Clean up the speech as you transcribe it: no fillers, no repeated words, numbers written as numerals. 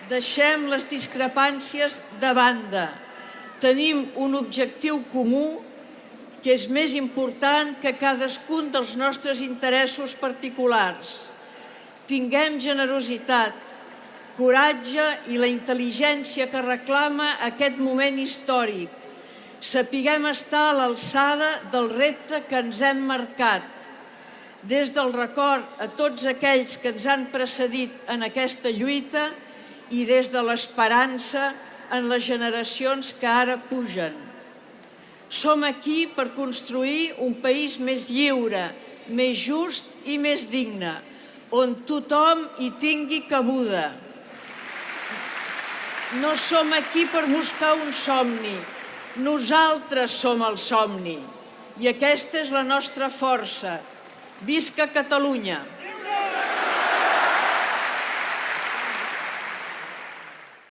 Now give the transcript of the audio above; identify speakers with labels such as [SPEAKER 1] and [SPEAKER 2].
[SPEAKER 1] deixem les discrepàncies de banda. Tenim un objectiu comú que és més important que cadascun dels nostres interessos particulars. Tinguem generositat, coratge i la intel·ligència que reclama aquest moment històric. Sapiguem estar a l'alçada del repte que ens hem marcat. Des del record a tots aquells que ens han precedit en aquesta lluita i des de l'esperança en les generacions que ara pugen. Som aquí per construir un país més lliure, més just i més digne, on tothom hi tingui cabuda. No som aquí per buscar un somni, nosaltres som el somni i aquesta és la nostra força. Visca Catalunya!